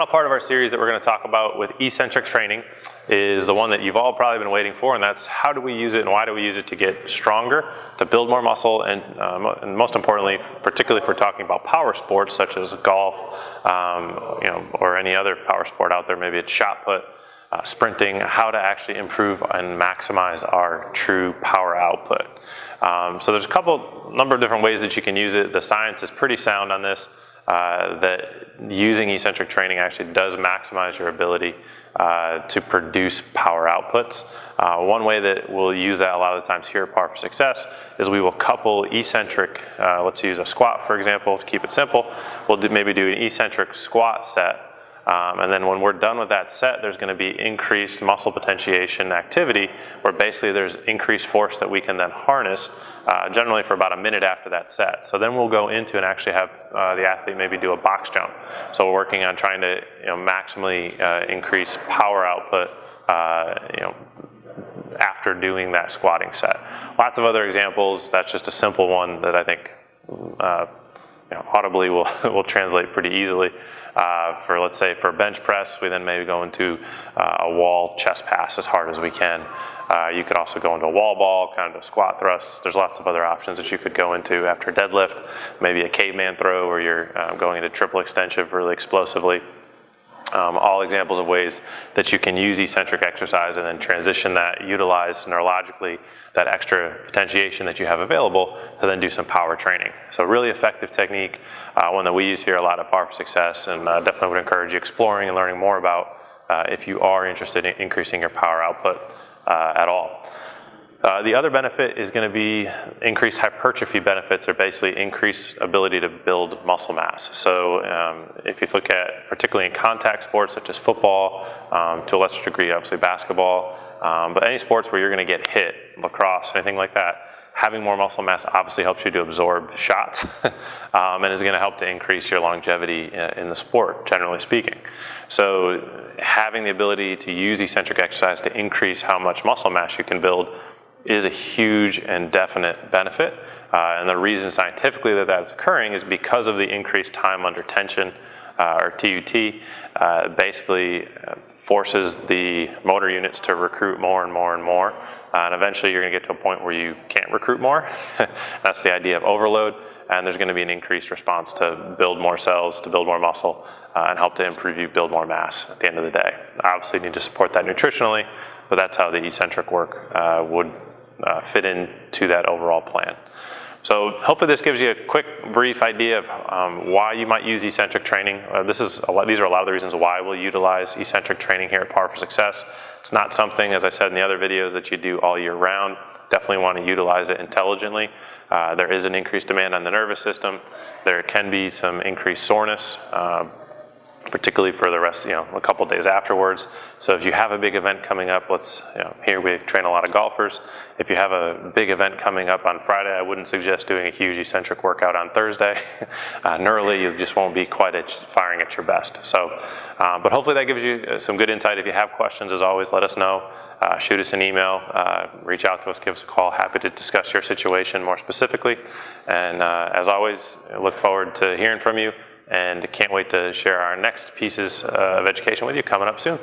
part of our series that we're going to talk about with eccentric training is the one that you've all probably been waiting for, and that's how do we use it and why do we use it to get stronger, to build more muscle, and most importantly, particularly if we're talking about power sports such as golf, or any other power sport out there, maybe it's shot put, sprinting, how to actually improve and maximize our true power output. So there's a number of different ways that you can use it. The science is pretty sound on this, that using eccentric training actually does maximize your ability to produce power outputs. One way that we'll use that a lot of the times here at Power for Success is we will couple eccentric, let's use a squat for example, to keep it simple. We'll maybe do an eccentric squat set. And then when we're done with that set, there's going to be increased muscle potentiation activity where basically there's increased force that we can then harness generally for about a minute after that set. So then we'll go into and actually have the athlete maybe do a box jump. So we're working on trying to maximally increase power output after doing that squatting set. Lots of other examples. That's just a simple one that I think audibly will translate pretty easily. For let's say for bench press, we then maybe go into a wall chest pass as hard as we can. You could also go into a wall ball, kind of a squat thrust. There's lots of other options that you could go into after deadlift. Maybe a caveman throw where you're going into triple extension really explosively. All examples of ways that you can use eccentric exercise and then transition that, utilize neurologically that extra potentiation that you have available to then do some power training. So really effective technique, one that we use here a lot at Power for Success, and definitely would encourage you exploring and learning more about if you are interested in increasing your power output at all. The other benefit is going to be increased hypertrophy benefits, or basically increased ability to build muscle mass. So if you look at, particularly in contact sports such as football, to a lesser degree obviously basketball, but any sports where you're going to get hit, lacrosse, anything like that, having more muscle mass obviously helps you to absorb shots and is going to help to increase your longevity in the sport, generally speaking. So having the ability to use eccentric exercise to increase how much muscle mass you can build is a huge and definite benefit. And the reason scientifically that that's occurring is because of the increased time under tension, or TUT, basically forces the motor units to recruit more and more and more. And eventually you're going to get to a point where you can't recruit more. That's the idea of overload. And there's going to be an increased response to build more cells, to build more muscle, and help to improve you build more mass at the end of the day. Obviously you need to support that nutritionally, but that's how the eccentric work would fit into that overall plan. So hopefully this gives you a quick, brief idea of why you might use eccentric training. These are a lot of the reasons why we'll utilize eccentric training here at Power for Success. It's not something, as I said in the other videos, that you do all year round. Definitely want to utilize it intelligently. There is an increased demand on the nervous system. There can be some increased soreness, particularly for the rest, a couple days afterwards. So if you have a big event coming up, here we train a lot of golfers. If you have a big event coming up on Friday, I wouldn't suggest doing a huge eccentric workout on Thursday. Neurally, you just won't be quite firing at your best. So, but hopefully that gives you some good insight. If you have questions, as always, let us know. Shoot us an email, reach out to us, give us a call. Happy to discuss your situation more specifically. And as always, I look forward to hearing from you, and can't wait to share our next pieces of education with you coming up soon.